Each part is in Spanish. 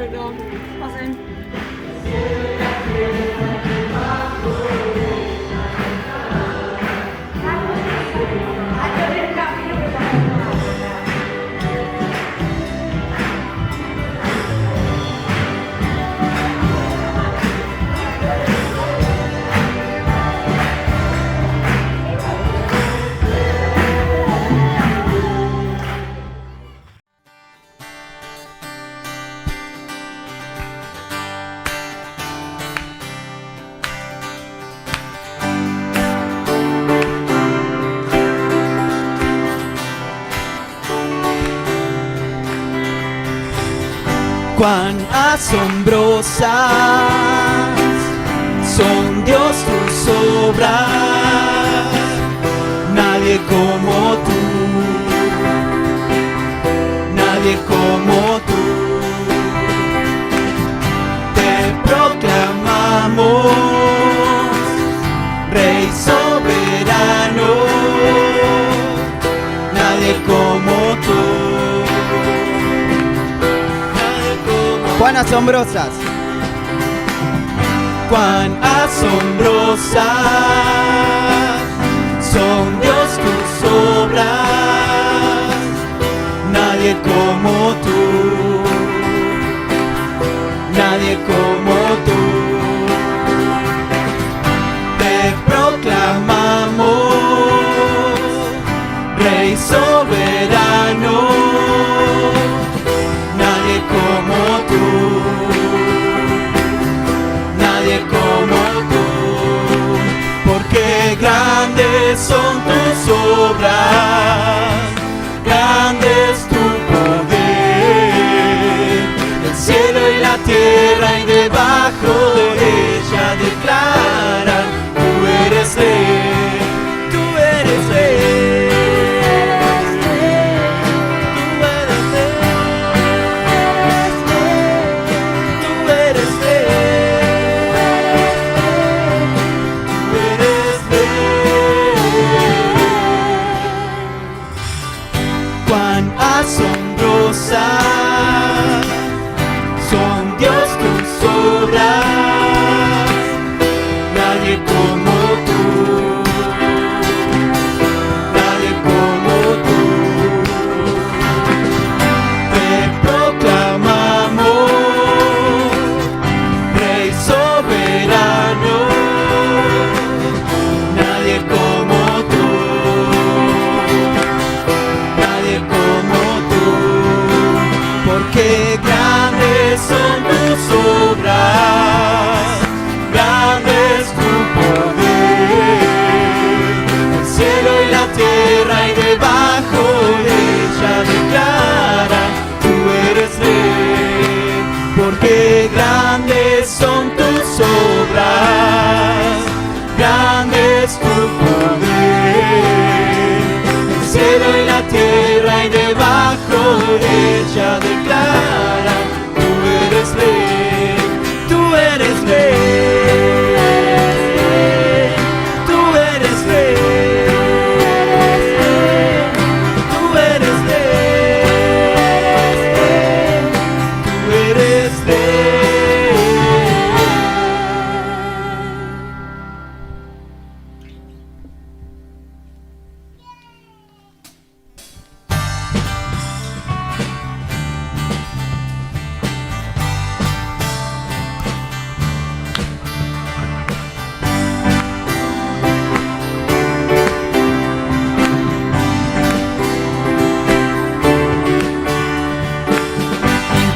perdón. Pasen. Cuán asombrosas son, Dios, tus obras, nadie como tú, nadie como tú. Te proclamamos Rey soberano, nadie como tú. Cuán asombrosas, cuán asombrosas son, Dios, tus obras, nadie como tú, nadie como tú. Te proclamamos Rey soberano, nadie como tú, nadie como tú, porque grandes son tus obras, grande es tu poder, el cielo y la tierra y debajo de ella declaran, tú eres rey, tú eres rey. Son, Dios, tus obras, nadie como tú, nadie como tú. Te proclamamos Rey soberano, nadie como tú, nadie como tú. Porque grandes son tus obras, grande es tu poder, el cielo y la tierra y debajo de ella declaran, tú eres rey. Porque grandes son tus obras, grande es tu poder, el cielo y la tierra y debajo de ella declara, tú eres rey, tú eres rey, tú eres rey, tú eres rey, tú eres rey.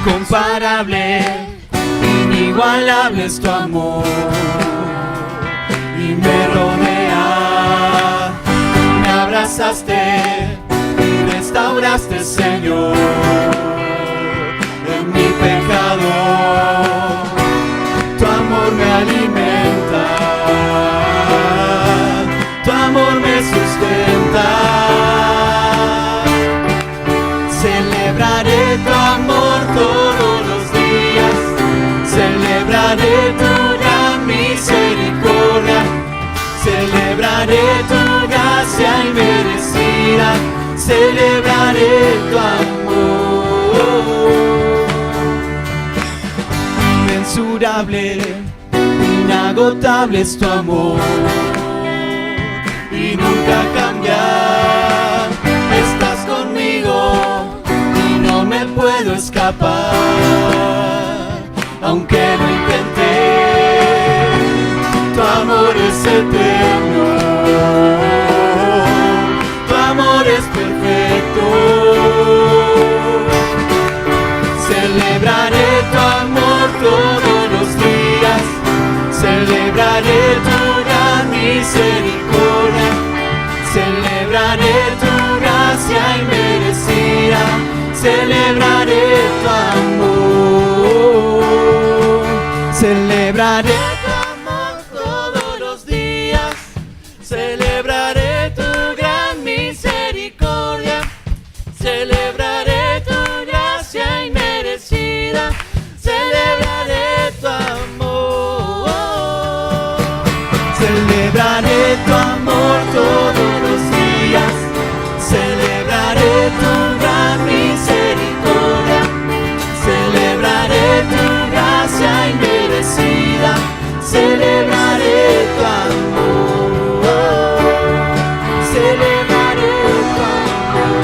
Incomparable, inigualable es tu amor y me rodea, me abrazaste y restauraste, Señor, en mi pecado, tu amor me alimenta, tu amor me sustenta, celebraré tu amor todos los días, celebraré tu gran misericordia, celebraré tu gracia inmerecida, celebraré tu amor. inagotable es tu amor y nunca cambia. Estás conmigo y no me puedo escapar, aunque lo intenté. Tu amor es eterno, tu amor es perfecto. Celebraré tu amor todos los días, celebraré tu gran misericordia, celebraré tu gracia inmerecida, celebraré tu amor, celebraré tu amor todos los días, celebraré tu gran misericordia, celebraré tu gracia inmerecida, celebraré tu amor, celebraré tu amor todos los días, celebraré tu gran misericordia, celebraré tu gracia inmerecida, celebraré tu amor, celebraré tu amor.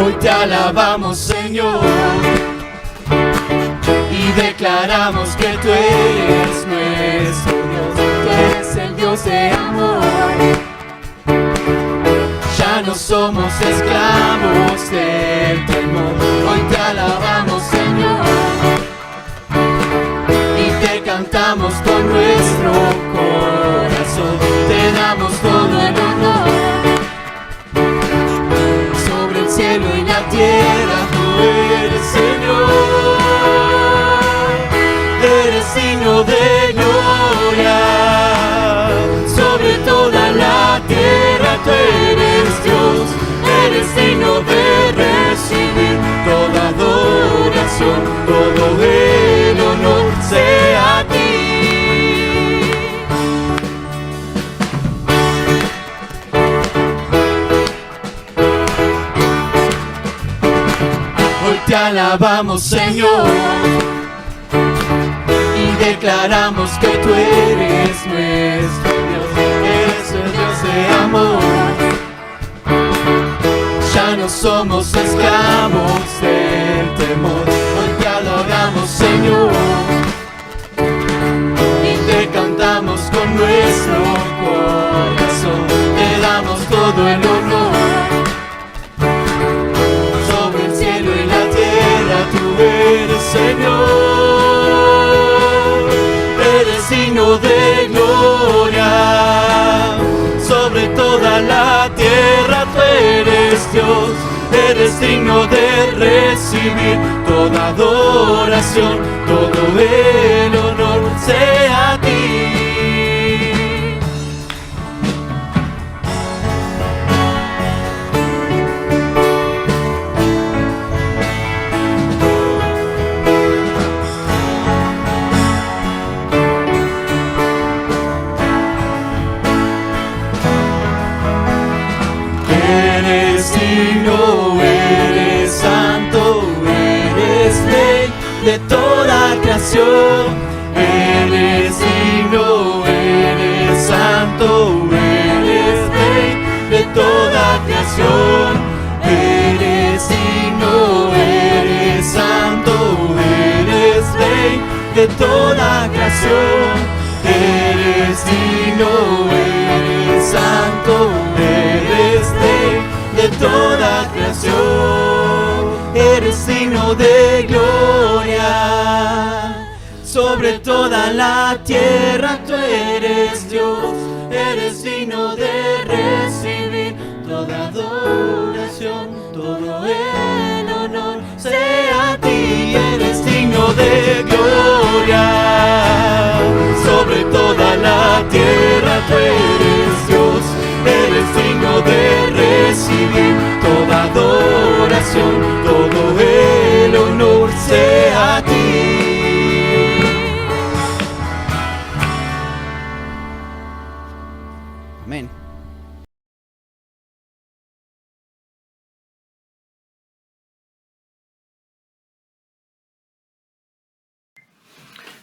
Hoy te alabamos, Señor, y declaramos que tú eres nuestro Dios, tú eres el Dios de amor. Ya no somos esclavos del temor. Hoy te alabamos, Señor, y te cantamos con nuestro corazón. Te damos todo el honor. Sobre el cielo y la tierra tú eres Señor, eres signo de gloria. Sobre toda la tierra tú eres Dios, eres digno de recibir toda adoración, todo el honor sea a ti. Hoy te alabamos, Señor, y declaramos que tú eres nuestro Dios, eres el Dios de amor. Ya no somos esclavos del temor. Hoy te alabamos, Señor, y te cantamos con nuestro corazón. Te damos todo el honor. Sobre el cielo y la tierra tú eres Señor, eres signo de gloria. Sobre toda la tierra tú eres Dios, eres digno de recibir toda adoración, todo el honor sea a ti. Eres digno, eres santo, eres rey de toda creación. Eres digno, eres santo, eres rey de toda creación. Eres digno, eres santo, eres rey de toda creación. Eres digno, eres santo, eres rey de toda creación. Eres digno de gloria. Sobre toda la tierra tú eres Dios, eres digno de recibir toda adoración, todo el honor sea a ti. Eres digno de gloria.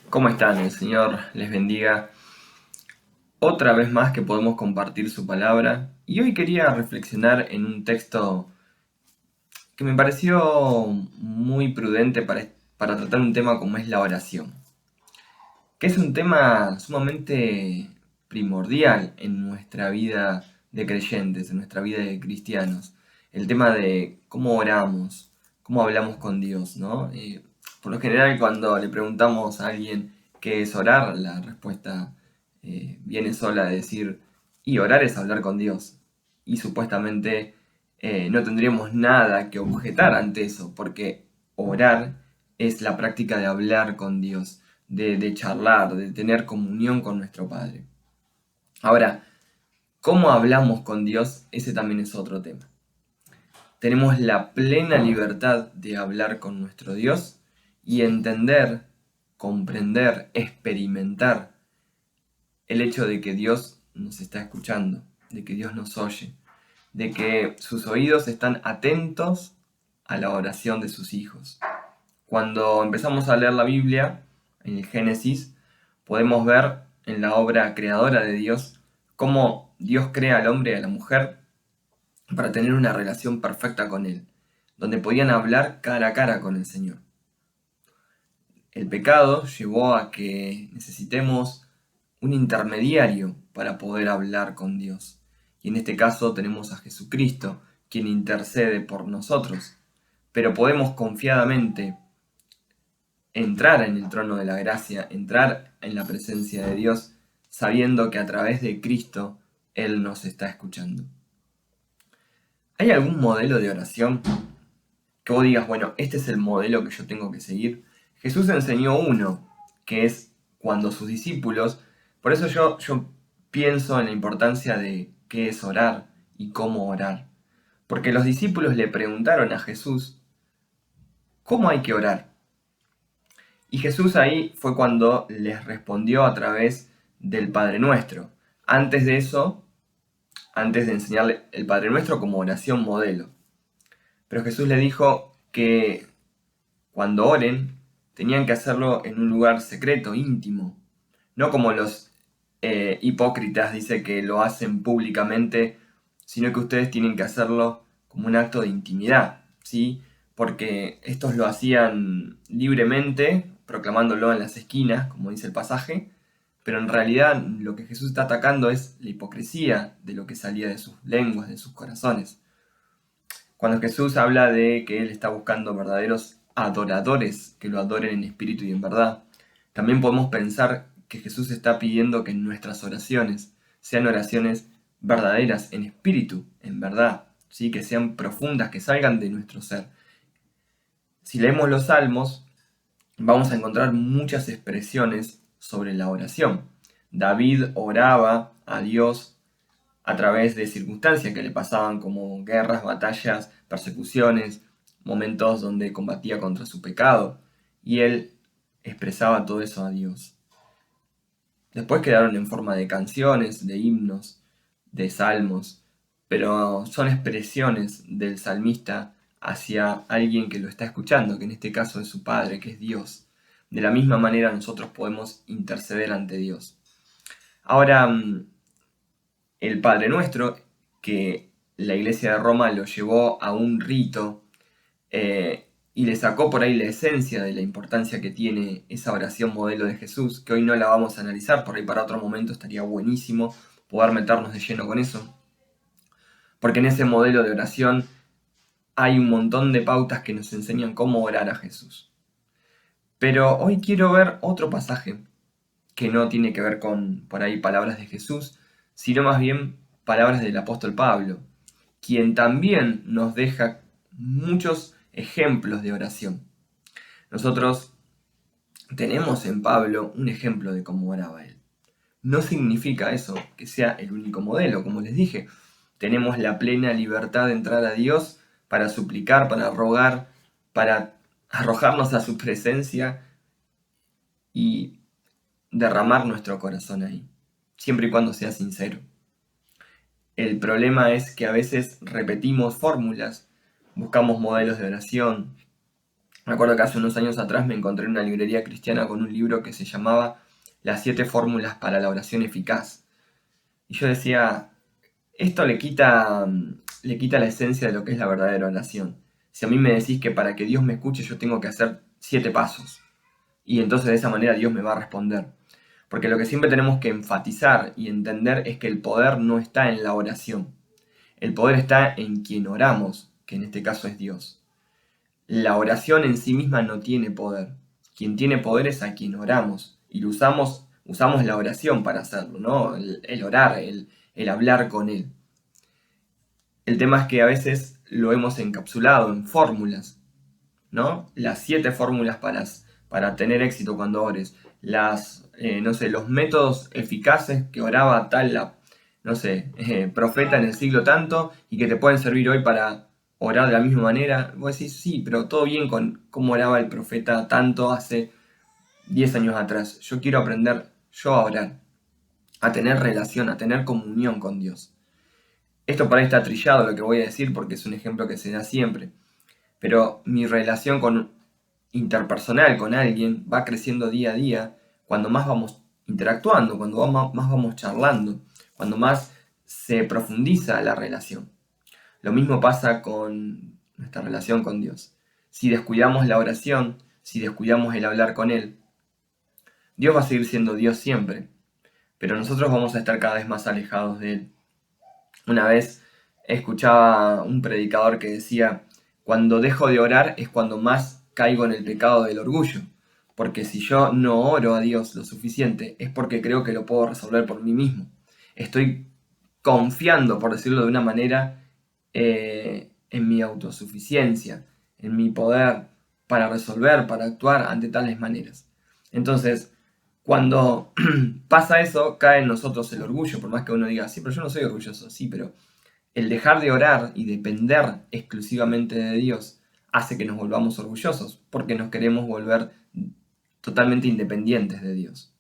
¿Cómo están? El Señor les bendiga otra vez más que podemos compartir su palabra. Y hoy quería reflexionar en un texto que me pareció muy prudente para tratar un tema como es la oración, que es un tema sumamente primordial en nuestra vida de creyentes, en nuestra vida de cristianos. El tema de cómo oramos, cómo hablamos con Dios, ¿no? Por lo general, cuando le preguntamos a alguien qué es orar, la respuesta viene sola de decir, y orar es hablar con Dios. Y supuestamente no tendríamos nada que objetar ante eso, porque orar es la práctica de hablar con Dios, de charlar, de tener comunión con nuestro Padre. Ahora, ¿cómo hablamos con Dios? Ese también es otro tema. Tenemos la plena libertad de hablar con nuestro Dios y entender, comprender, experimentar el hecho de que Dios nos está escuchando, de que Dios nos oye, de que sus oídos están atentos a la oración de sus hijos. Cuando empezamos a leer la Biblia, en el Génesis, podemos ver en la obra creadora de Dios cómo Dios crea al hombre y a la mujer para tener una relación perfecta con Él, donde podían hablar cara a cara con el Señor. El pecado llevó a que necesitemos un intermediario para poder hablar con Dios. Y en este caso tenemos a Jesucristo, quien intercede por nosotros. Pero podemos confiadamente entrar en el trono de la gracia, entrar en la presencia de Dios, sabiendo que a través de Cristo Él nos está escuchando. ¿Hay algún modelo de oración que vos digas, bueno, este es el modelo que yo tengo que seguir? Jesús enseñó uno, que es cuando sus discípulos, por eso yo pienso en la importancia de qué es orar y cómo orar. Porque los discípulos le preguntaron a Jesús, ¿cómo hay que orar? Y Jesús ahí fue cuando les respondió a través del Padre Nuestro. Antes de eso, antes de enseñarle el Padre Nuestro como oración modelo. Pero Jesús le dijo que cuando oren, tenían que hacerlo en un lugar secreto, íntimo. No como los hipócritas, dice que lo hacen públicamente, sino que ustedes tienen que hacerlo como un acto de intimidad, ¿sí? Porque estos lo hacían libremente, proclamándolo en las esquinas, como dice el pasaje, pero en realidad lo que Jesús está atacando es la hipocresía de lo que salía de sus lenguas, de sus corazones. Cuando Jesús habla de que Él está buscando verdaderos adoradores que lo adoren en espíritu y en verdad, también podemos pensar que Jesús está pidiendo que nuestras oraciones sean oraciones verdaderas en espíritu, en verdad, ¿sí? Que sean profundas, que salgan de nuestro ser. Si leemos los Salmos, vamos a encontrar muchas expresiones sobre la oración. David oraba a Dios a través de circunstancias que le pasaban como guerras, batallas, persecuciones, momentos donde combatía contra su pecado, y él expresaba todo eso a Dios. Después quedaron en forma de canciones, de himnos, de salmos, pero son expresiones del salmista hacia alguien que lo está escuchando, que en este caso es su Padre, que es Dios. De la misma manera nosotros podemos interceder ante Dios. Ahora, el Padre Nuestro, que la Iglesia de Roma lo llevó a un rito y le sacó por ahí la esencia de la importancia que tiene esa oración modelo de Jesús, que hoy no la vamos a analizar, por ahí para otro momento estaría buenísimo poder meternos de lleno con eso, porque en ese modelo de oración hay un montón de pautas que nos enseñan cómo orar a Jesús. Pero hoy quiero ver otro pasaje que no tiene que ver con, por ahí, palabras de Jesús, sino más bien palabras del apóstol Pablo, quien también nos deja muchos ejemplos de oración. Nosotros tenemos en Pablo un ejemplo de cómo oraba él. No significa eso que sea el único modelo, como les dije. Tenemos la plena libertad de entrar a Dios para suplicar, para rogar, para arrojarnos a su presencia y derramar nuestro corazón ahí, siempre y cuando sea sincero. El problema es que a veces repetimos fórmulas, buscamos modelos de oración, Me acuerdo que hace unos años atrás me encontré en una librería cristiana con un libro que se llamaba Las 7 fórmulas para la oración eficaz. Y yo decía, esto le quita la esencia de lo que es la verdadera oración. Si a mí me decís que para que Dios me escuche yo tengo que hacer 7 pasos, y entonces de esa manera Dios me va a responder. Porque lo que siempre tenemos que enfatizar y entender es que el poder no está en la oración. El poder está en quien oramos, que en este caso es Dios. La oración en sí misma no tiene poder. Quien tiene poder es a quien oramos. Y lo usamos la oración para hacerlo, ¿no? El orar, el hablar con Él. El tema es que a veces lo hemos encapsulado en fórmulas, ¿no? Las 7 fórmulas para tener éxito cuando ores. No sé, los métodos eficaces que oraba no sé, profeta en el siglo tanto y que te pueden servir hoy para orar de la misma manera. Vos decís, sí, pero todo bien con cómo oraba el profeta tanto hace 10 años atrás. Yo quiero aprender yo a orar, a tener relación, a tener comunión con Dios. Esto por ahí está trillado lo que voy a decir porque es un ejemplo que se da siempre. Pero mi relación interpersonal con alguien va creciendo día a día cuando más vamos interactuando, cuando más vamos charlando, cuando más se profundiza la relación. Lo mismo pasa con nuestra relación con Dios. Si descuidamos la oración, si descuidamos el hablar con Él, Dios va a seguir siendo Dios siempre, pero nosotros vamos a estar cada vez más alejados de Él. Una vez escuchaba un predicador que decía, cuando dejo de orar es cuando más caigo en el pecado del orgullo, porque si yo no oro a Dios lo suficiente es porque creo que lo puedo resolver por mí mismo. Estoy confiando, por decirlo de una manera, en mi autosuficiencia, en mi poder para resolver, para actuar ante tales maneras. Entonces, cuando pasa eso, cae en nosotros el orgullo, por más que uno diga, sí, pero yo no soy orgulloso, sí, pero el dejar de orar y depender exclusivamente de Dios hace que nos volvamos orgullosos, porque nos queremos volver totalmente independientes de Dios.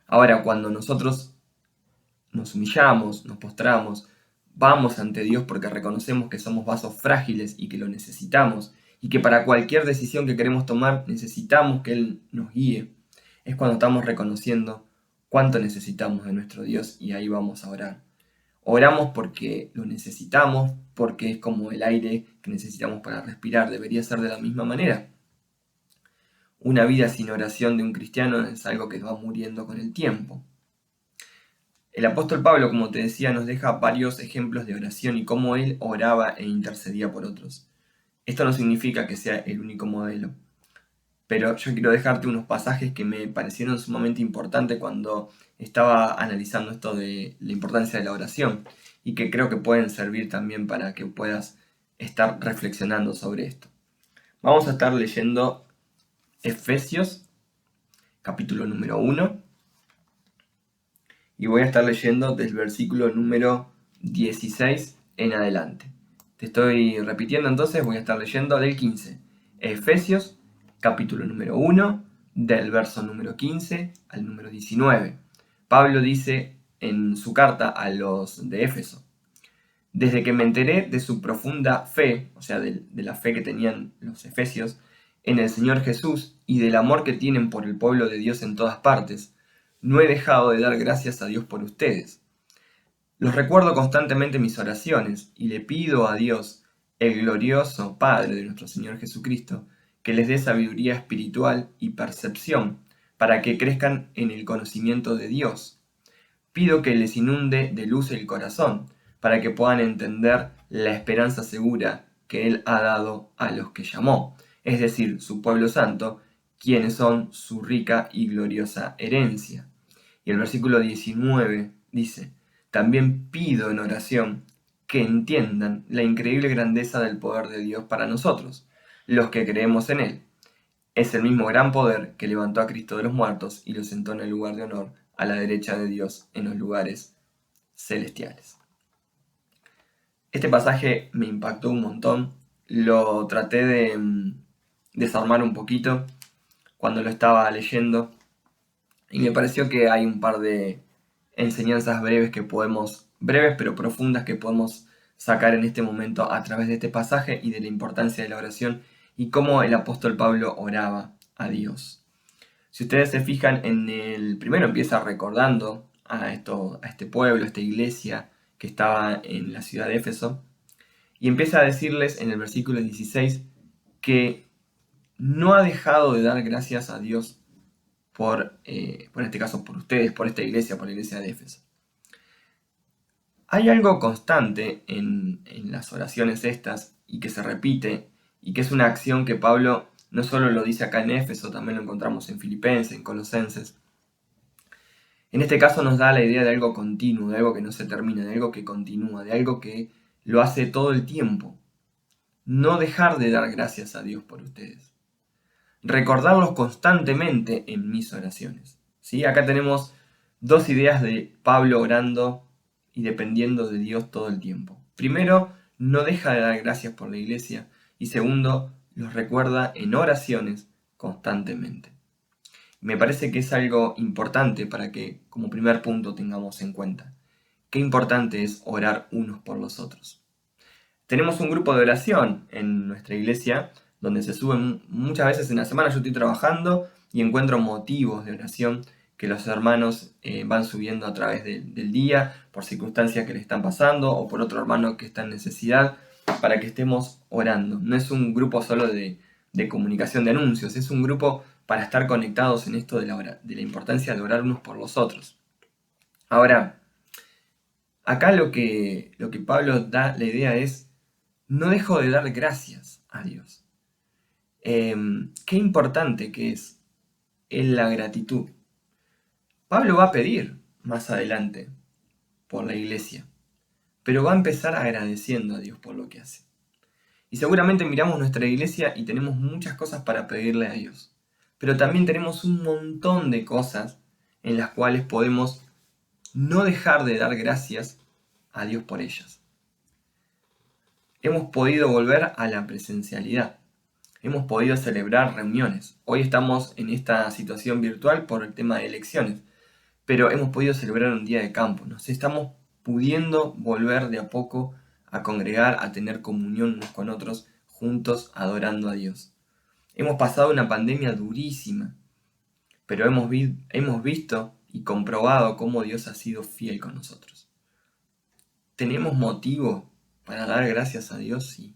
Ahora, cuando nosotros nos humillamos, nos postramos, vamos ante Dios porque reconocemos que somos vasos frágiles y que lo necesitamos, y que para cualquier decisión que queremos tomar necesitamos que Él nos guíe, es cuando estamos reconociendo cuánto necesitamos de nuestro Dios y ahí vamos a orar. Oramos porque lo necesitamos, porque es como el aire que necesitamos para respirar, debería ser de la misma manera. Una vida sin oración de un cristiano es algo que va muriendo con el tiempo. El apóstol Pablo, como te decía, nos deja varios ejemplos de oración y cómo él oraba e intercedía por otros. Esto no significa que sea el único modelo, pero yo quiero dejarte unos pasajes que me parecieron sumamente importantes cuando estaba analizando esto de la importancia de la oración y que creo que pueden servir también para que puedas estar reflexionando sobre esto. Vamos a estar leyendo Efesios, capítulo número 1, y voy a estar leyendo del versículo número 16 en adelante. Te estoy repitiendo entonces, voy a estar leyendo del 15. Efesios, capítulo número 1, del verso número 15 al número 19. Pablo dice en su carta a los de Éfeso: desde que me enteré de su profunda fe, o sea, de la fe que tenían los efesios, en el Señor Jesús y del amor que tienen por el pueblo de Dios en todas partes, no he dejado de dar gracias a Dios por ustedes. Los recuerdo constantemente en mis oraciones y le pido a Dios, el glorioso Padre de nuestro Señor Jesucristo, que les dé sabiduría espiritual y percepción para que crezcan en el conocimiento de Dios. Pido que les inunde de luz el corazón para que puedan entender la esperanza segura que Él ha dado a los que llamó, es decir, su pueblo santo, quienes son su rica y gloriosa herencia. Y el versículo 19 dice: también pido en oración que entiendan la increíble grandeza del poder de Dios para nosotros, los que creemos en Él. Es el mismo gran poder que levantó a Cristo de los muertos y lo sentó en el lugar de honor a la derecha de Dios en los lugares celestiales. Este pasaje me impactó un montón, lo traté de desarmar un poquito cuando lo estaba leyendo y me pareció que hay un par de enseñanzas breves pero profundas que podemos sacar en este momento a través de este pasaje y de la importancia de la oración y cómo el apóstol Pablo oraba a Dios. Si ustedes se fijan en el primero, empieza recordando a este pueblo, a esta iglesia que estaba en la ciudad de Éfeso, y empieza a decirles en el versículo 16 que no ha dejado de dar gracias a Dios por este caso, por ustedes, por esta iglesia, por la iglesia de Éfeso. Hay algo constante en las oraciones estas y que se repite y que es una acción que Pablo no solo lo dice acá en Éfeso, también lo encontramos en Filipenses, en Colosenses. En este caso nos da la idea de algo continuo, de algo que no se termina, de algo que continúa, de algo que lo hace todo el tiempo. No dejar de dar gracias a Dios por ustedes. Recordarlos constantemente en mis oraciones. ¿Sí? Acá tenemos dos ideas de Pablo orando y dependiendo de Dios todo el tiempo. Primero, no deja de dar gracias por la iglesia. Y segundo, los recuerda en oraciones constantemente. Me parece que es algo importante para que, como primer punto, tengamos en cuenta. Qué importante es orar unos por los otros. Tenemos un grupo de oración en nuestra iglesia donde se suben muchas veces en la semana. Yo estoy trabajando y encuentro motivos de oración que los hermanos van subiendo a través del día por circunstancias que le están pasando o por otro hermano que está en necesidad para que estemos orando. No es un grupo solo de comunicación de anuncios, es un grupo para estar conectados en esto de la importancia de orar unos por los otros. Ahora, acá lo que Pablo da la idea es: no dejo de dar gracias a Dios. Qué importante que es la gratitud. Pablo va a pedir más adelante por la iglesia, pero va a empezar agradeciendo a Dios por lo que hace. Y seguramente miramos nuestra iglesia y tenemos muchas cosas para pedirle a Dios, pero también tenemos un montón de cosas en las cuales podemos no dejar de dar gracias a Dios por ellas. Hemos podido volver a la presencialidad. Hemos podido celebrar reuniones. Hoy estamos en esta situación virtual por el tema de elecciones, pero hemos podido celebrar un día de campo. Nos estamos pudiendo volver de a poco a congregar, a tener comunión unos con otros, juntos adorando a Dios. Hemos pasado una pandemia durísima, pero hemos visto y comprobado cómo Dios ha sido fiel con nosotros. ¿Tenemos motivo para dar gracias a Dios? Sí.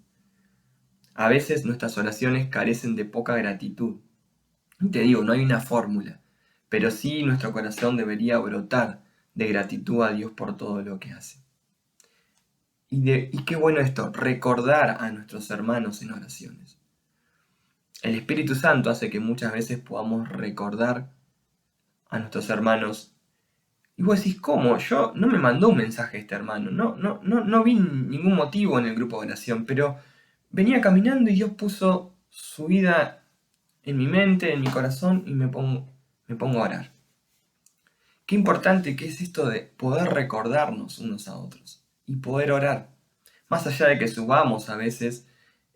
A veces nuestras oraciones carecen de poca gratitud. Y te digo, no hay una fórmula, pero sí nuestro corazón debería brotar de gratitud a Dios por todo lo que hace. Y qué bueno esto, recordar a nuestros hermanos en oraciones. El Espíritu Santo hace que muchas veces podamos recordar a nuestros hermanos. Y vos decís, ¿cómo? Yo no me mandó un mensaje este hermano, no vi ningún motivo en el grupo de oración, pero venía caminando y Dios puso su vida en mi mente, en mi corazón, y me pongo a orar. Qué importante que es esto de poder recordarnos unos a otros y poder orar. Más allá de que subamos a veces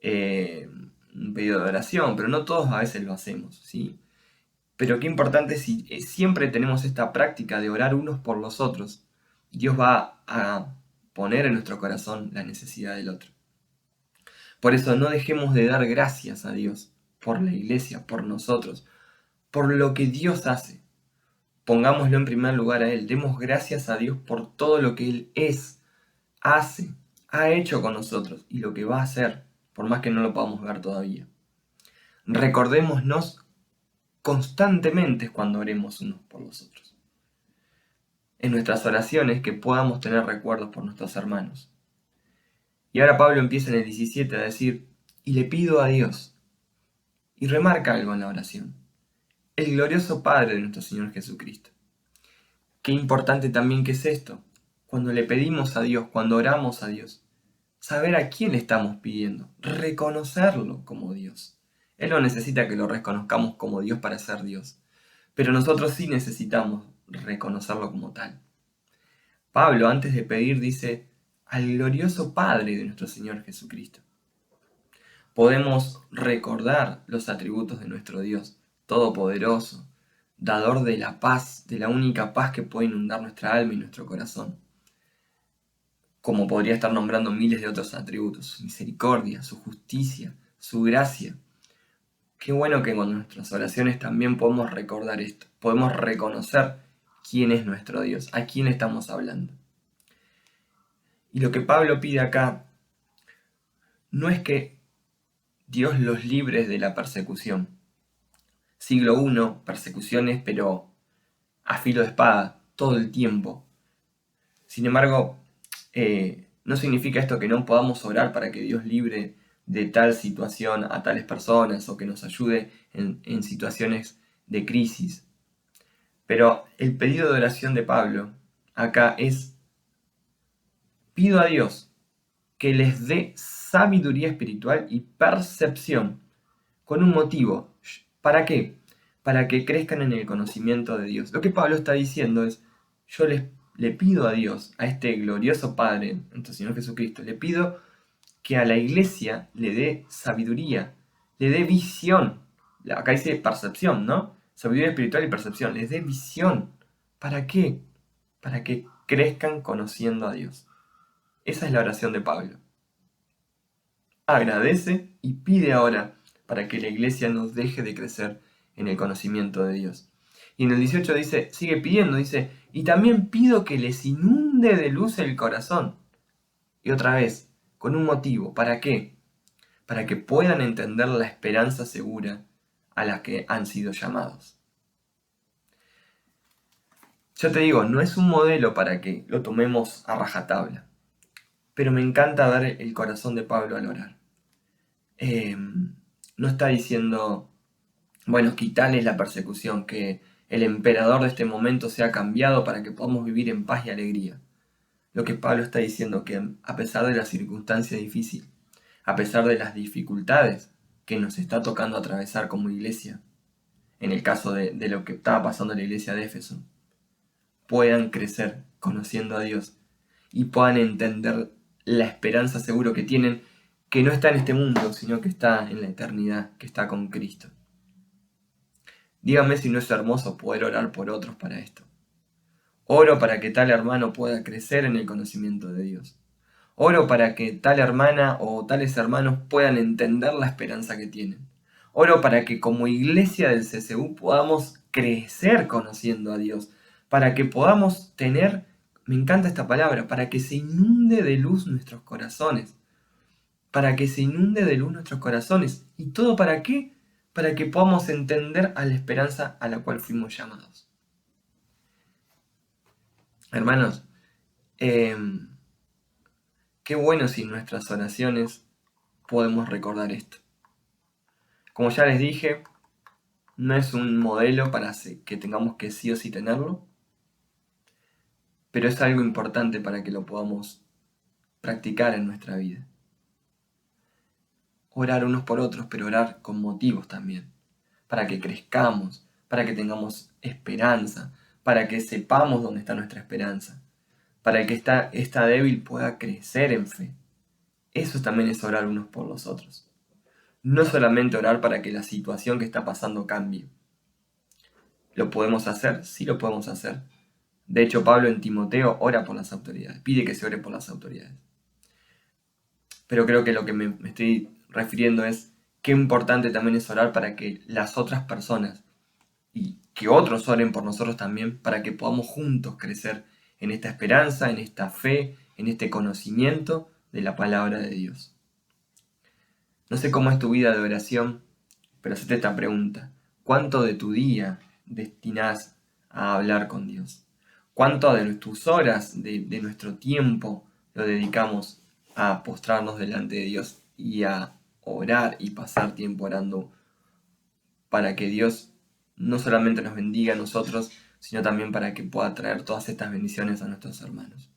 un pedido de oración, pero no todos a veces lo hacemos, ¿sí? Pero qué importante si siempre tenemos esta práctica de orar unos por los otros. Dios va a poner en nuestro corazón la necesidad del otro. Por eso no dejemos de dar gracias a Dios por la iglesia, por nosotros, por lo que Dios hace. Pongámoslo en primer lugar a Él. Demos gracias a Dios por todo lo que Él es, hace, ha hecho con nosotros y lo que va a hacer, por más que no lo podamos ver todavía. Recordémonos constantemente cuando oremos unos por los otros. En nuestras oraciones que podamos tener recuerdos por nuestros hermanos. Y ahora Pablo empieza en el 17 a decir, y le pido a Dios, y remarca algo en la oración, el glorioso Padre de nuestro Señor Jesucristo. Qué importante también que es esto, cuando le pedimos a Dios, cuando oramos a Dios, saber a quién le estamos pidiendo, reconocerlo como Dios. Él no necesita que lo reconozcamos como Dios para ser Dios, pero nosotros sí necesitamos reconocerlo como tal. Pablo, antes de pedir, dice, al glorioso Padre de nuestro Señor Jesucristo. Podemos recordar los atributos de nuestro Dios, todopoderoso, dador de la paz, de la única paz que puede inundar nuestra alma y nuestro corazón. Como podría estar nombrando miles de otros atributos, su misericordia, su justicia, su gracia. Qué bueno que con nuestras oraciones también podemos recordar esto, podemos reconocer quién es nuestro Dios, a quién estamos hablando. Y lo que Pablo pide acá no es que Dios los libre de la persecución. Siglo I, persecuciones, pero a filo de espada, todo el tiempo. Sin embargo, no significa esto que no podamos orar para que Dios libre de tal situación a tales personas o que nos ayude en situaciones de crisis. Pero el pedido de oración de Pablo acá es: pido a Dios que les dé sabiduría espiritual y percepción con un motivo. ¿Para qué? Para que crezcan en el conocimiento de Dios. Lo que Pablo está diciendo es: yo le pido a Dios, a este glorioso Padre, nuestro Señor Jesucristo, le pido que a la iglesia le dé sabiduría, le dé visión. Acá dice percepción, ¿no? Sabiduría espiritual y percepción. Les dé visión. ¿Para qué? Para que crezcan conociendo a Dios. Esa es la oración de Pablo. Agradece y pide ahora para que la iglesia no deje de crecer en el conocimiento de Dios. Y en el 18 dice, sigue pidiendo, dice, y también pido que les inunde de luz el corazón. Y otra vez, con un motivo. ¿Para qué? Para que puedan entender la esperanza segura a la que han sido llamados. Yo te digo, no es un modelo para que lo tomemos a rajatabla, pero me encanta ver el corazón de Pablo al orar. No está diciendo, bueno, quitales la persecución, que el emperador de este momento sea cambiado para que podamos vivir en paz y alegría. Lo que Pablo está diciendo, que a pesar de la circunstancia difícil, a pesar de las dificultades que nos está tocando atravesar como iglesia, en el caso de lo que estaba pasando en la iglesia de Éfeso, puedan crecer conociendo a Dios y puedan entender la esperanza seguro que tienen, que no está en este mundo, sino que está en la eternidad, que está con Cristo. Díganme si no es hermoso poder orar por otros para esto. Oro para que tal hermano pueda crecer en el conocimiento de Dios. Oro para que tal hermana o tales hermanos puedan entender la esperanza que tienen. Oro para que como iglesia del CCU podamos crecer conociendo a Dios, para que podamos tener, me encanta esta palabra, para que se inunde de luz nuestros corazones. Para que se inunde de luz nuestros corazones. ¿Y todo para qué? Para que podamos entender a la esperanza a la cual fuimos llamados. Hermanos, qué bueno si en nuestras oraciones podemos recordar esto. Como ya les dije, no es un modelo para que tengamos que sí o sí tenerlo, pero es algo importante para que lo podamos practicar en nuestra vida. Orar unos por otros, pero orar con motivos también, para que crezcamos, para que tengamos esperanza, para que sepamos dónde está nuestra esperanza, para que esta débil pueda crecer en fe. Eso también es orar unos por los otros. No solamente orar para que la situación que está pasando cambie. ¿Lo podemos hacer? Sí lo podemos hacer. De hecho, Pablo en Timoteo ora por las autoridades, pide que se ore por las autoridades. Pero creo que lo que me estoy refiriendo es qué importante también es orar para que las otras personas y que otros oren por nosotros también, para que podamos juntos crecer en esta esperanza, en esta fe, en este conocimiento de la palabra de Dios. No sé cómo es tu vida de oración, pero hacete esta pregunta. ¿Cuánto de tu día destinás a hablar con Dios? ¿Cuánto de tus horas, de nuestro tiempo, lo dedicamos a postrarnos delante de Dios y a orar y pasar tiempo orando para que Dios no solamente nos bendiga a nosotros, sino también para que pueda traer todas estas bendiciones a nuestros hermanos?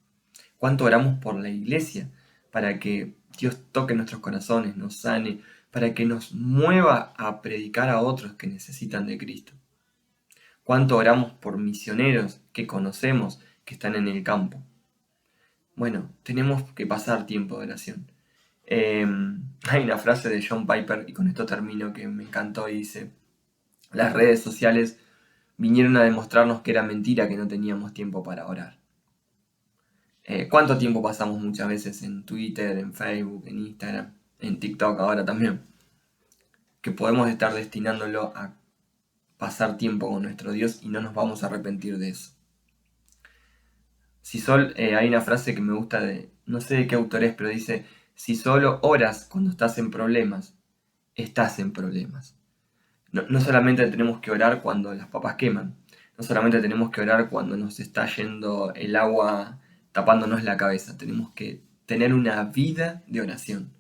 ¿Cuánto oramos por la iglesia para que Dios toque nuestros corazones, nos sane, para que nos mueva a predicar a otros que necesitan de Cristo? ¿Cuánto oramos por misioneros que conocemos, que están en el campo? Bueno, tenemos que pasar tiempo de oración. Hay una frase de John Piper, y con esto termino, que me encantó y dice: las redes sociales vinieron a demostrarnos que era mentira que no teníamos tiempo para orar. ¿Cuánto tiempo pasamos muchas veces en Twitter, en Facebook, en Instagram, en TikTok ahora también? que podemos estar destinándolo a pasar tiempo con nuestro Dios y no nos vamos a arrepentir de eso. Si hay una frase que me gusta no sé de qué autor es, pero dice, si solo oras cuando estás en problemas, estás en problemas. No solamente tenemos que orar cuando las papas queman, no solamente tenemos que orar cuando nos está yendo el agua tapándonos la cabeza, tenemos que tener una vida de oración,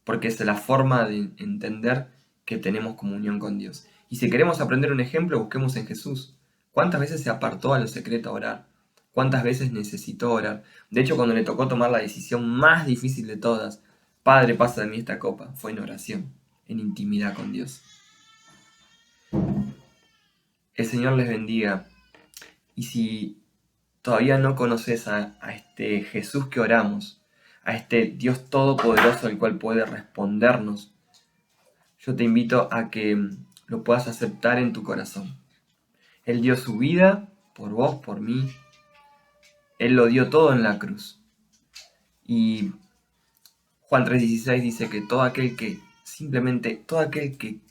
porque es la forma de entender que tenemos comunión con Dios. Y si queremos aprender un ejemplo, busquemos en Jesús. ¿Cuántas veces se apartó a lo secreto a orar? ¿Cuántas veces necesitó orar? De hecho, cuando le tocó tomar la decisión más difícil de todas, Padre, pasa de mí esta copa, fue en oración, en intimidad con Dios. El Señor les bendiga. Y si todavía no conoces a este Jesús que oramos, a este Dios todopoderoso al cual puede respondernos, yo te invito a que lo puedas aceptar en tu corazón. Él dio su vida por vos, por mí. Él lo dio todo en la cruz. Y Juan 3:16 dice que todo aquel que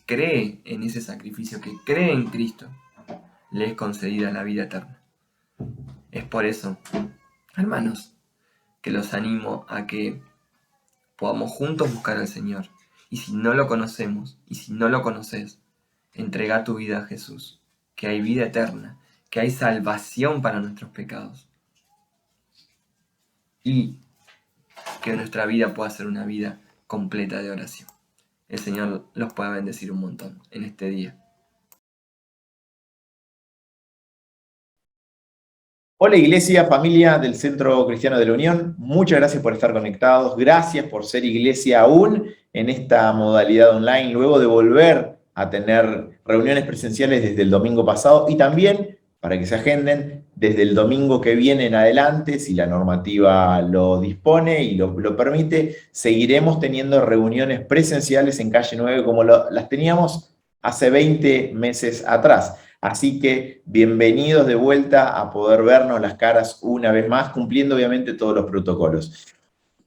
cree en ese sacrificio, que cree en Cristo, le es concedida la vida eterna. Es por eso, hermanos, que los animo a que podamos juntos buscar al Señor. Y si no lo conocemos, y si no lo conoces, entrega tu vida a Jesús, que hay vida eterna, que hay salvación para nuestros pecados. Y que nuestra vida pueda ser una vida completa de oración. El Señor los pueda bendecir un montón en este día. Hola Iglesia, familia del Centro Cristiano de la Unión, muchas gracias por estar conectados, gracias por ser iglesia aún en esta modalidad online, luego de volver a tener reuniones presenciales desde el domingo pasado y también, para que se agenden, desde el domingo que viene en adelante, si la normativa lo dispone y lo permite, seguiremos teniendo reuniones presenciales en Calle 9 como las teníamos hace 20 meses atrás. Así que bienvenidos de vuelta a poder vernos las caras una vez más, cumpliendo obviamente todos los protocolos.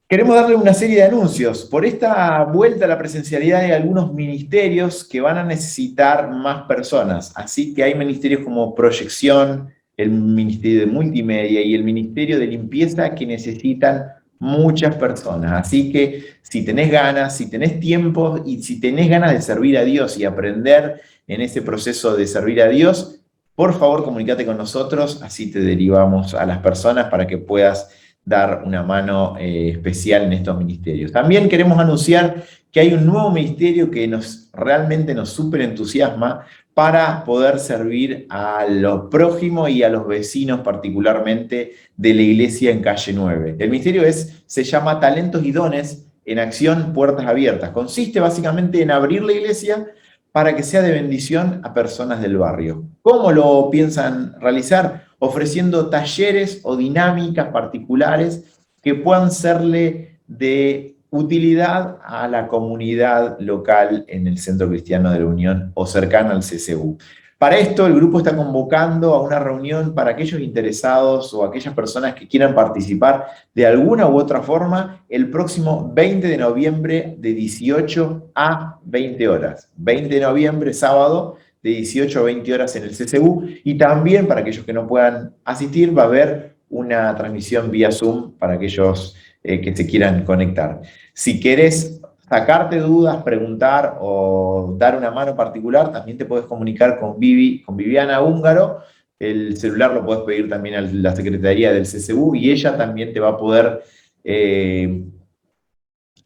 Queremos darle una serie de anuncios. Por esta vuelta a la presencialidad hay algunos ministerios que van a necesitar más personas. Así que hay ministerios como Proyección, el Ministerio de Multimedia y el Ministerio de Limpieza que necesitan muchas personas. Así que si tenés ganas, si tenés tiempo y si tenés ganas de servir a Dios y aprender en ese proceso de servir a Dios, por favor comunícate con nosotros, así te derivamos a las personas para que puedas dar una mano especial en estos ministerios. También queremos anunciar que hay un nuevo ministerio que realmente nos súper entusiasma para poder servir a los prójimos y a los vecinos particularmente de la iglesia en Calle 9. El ministerio se llama Talentos y Dones en Acción Puertas Abiertas. Consiste básicamente en abrir la iglesia para que sea de bendición a personas del barrio. ¿Cómo lo piensan realizar? Ofreciendo talleres o dinámicas particulares que puedan serle de utilidad a la comunidad local en el Centro Cristiano de la Unión o cercana al CCU. Para esto, el grupo está convocando a una reunión para aquellos interesados o aquellas personas que quieran participar de alguna u otra forma el próximo 20 de noviembre de 18 a 20 horas. 20 de noviembre, sábado, de 18 a 20 horas en el CCU. Y también, para aquellos que no puedan asistir, va a haber una transmisión vía Zoom para aquellos que se quieran conectar. Si querés sacarte dudas, preguntar o dar una mano particular, también te puedes comunicar con Viviana Húngaro. El celular lo puedes pedir también a la Secretaría del CCU y ella también te va a poder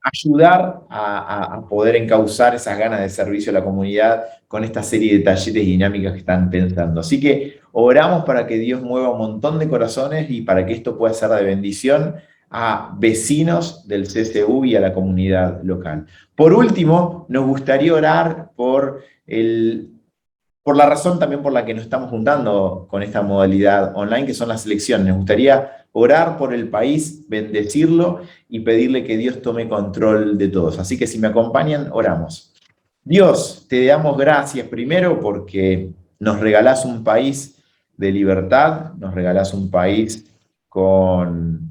ayudar a poder encauzar esas ganas de servicio a la comunidad con esta serie de talleres y dinámicas que están pensando. Así que oramos para que Dios mueva un montón de corazones y para que esto pueda ser de bendición a vecinos del CCU y a la comunidad local. Por último, nos gustaría orar por la razón también por la que nos estamos juntando con esta modalidad online, que son las elecciones. Nos gustaría orar por el país, bendecirlo y pedirle que Dios tome control de todos. Así que si me acompañan, oramos. Dios, te damos gracias primero porque nos regalás un país de libertad, nos regalás un país con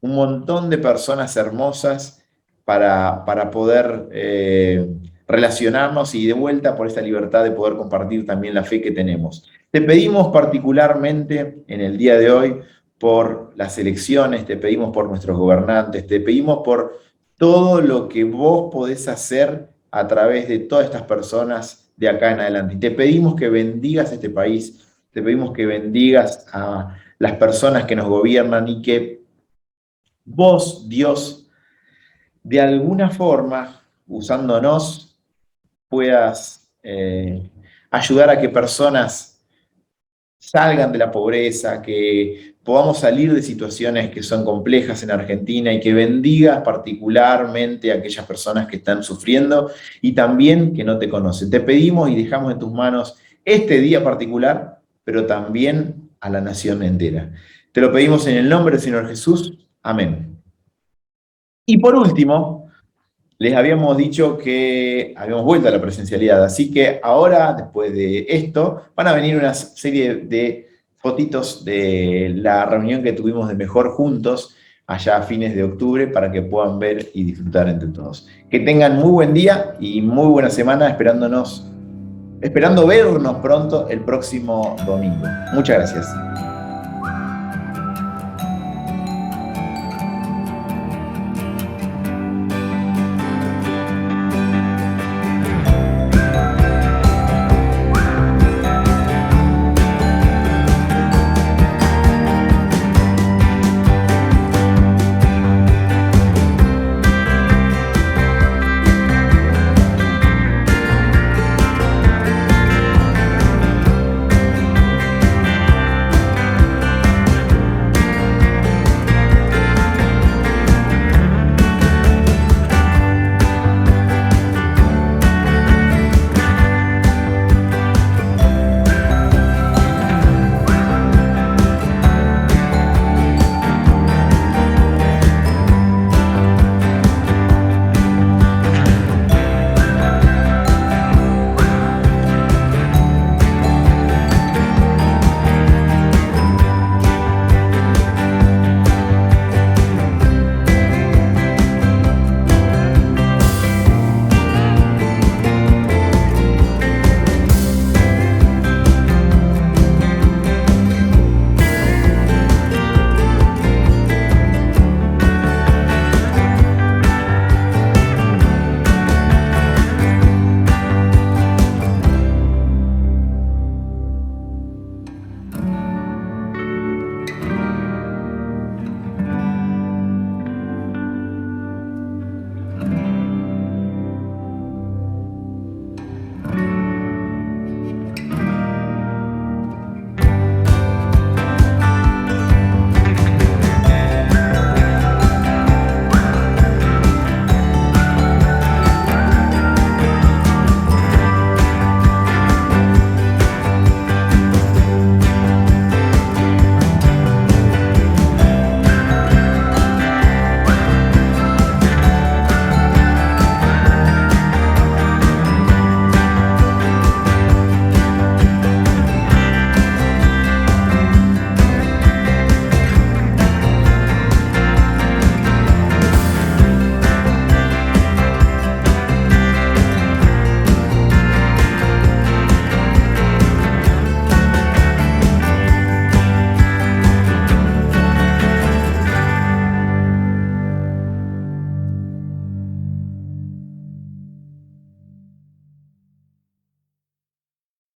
un montón de personas hermosas para poder relacionarnos y de vuelta por esta libertad de poder compartir también la fe que tenemos. Te pedimos particularmente en el día de hoy por las elecciones, te pedimos por nuestros gobernantes, te pedimos por todo lo que vos podés hacer a través de todas estas personas de acá en adelante. Y te pedimos que bendigas este país, te pedimos que bendigas a las personas que nos gobiernan y que vos, Dios, de alguna forma, usándonos, puedas ayudar a que personas salgan de la pobreza, que podamos salir de situaciones que son complejas en Argentina y que bendigas particularmente a aquellas personas que están sufriendo y también que no te conocen. Te pedimos y dejamos en tus manos este día particular, pero también a la nación entera. Te lo pedimos en el nombre del Señor Jesús. Amén. Y por último, les habíamos dicho que habíamos vuelto a la presencialidad, así que ahora, después de esto, van a venir una serie de fotitos de la reunión que tuvimos de Mejor Juntos, allá a fines de octubre, para que puedan ver y disfrutar entre todos. Que tengan muy buen día y muy buena semana, esperando vernos pronto el próximo domingo. Muchas gracias.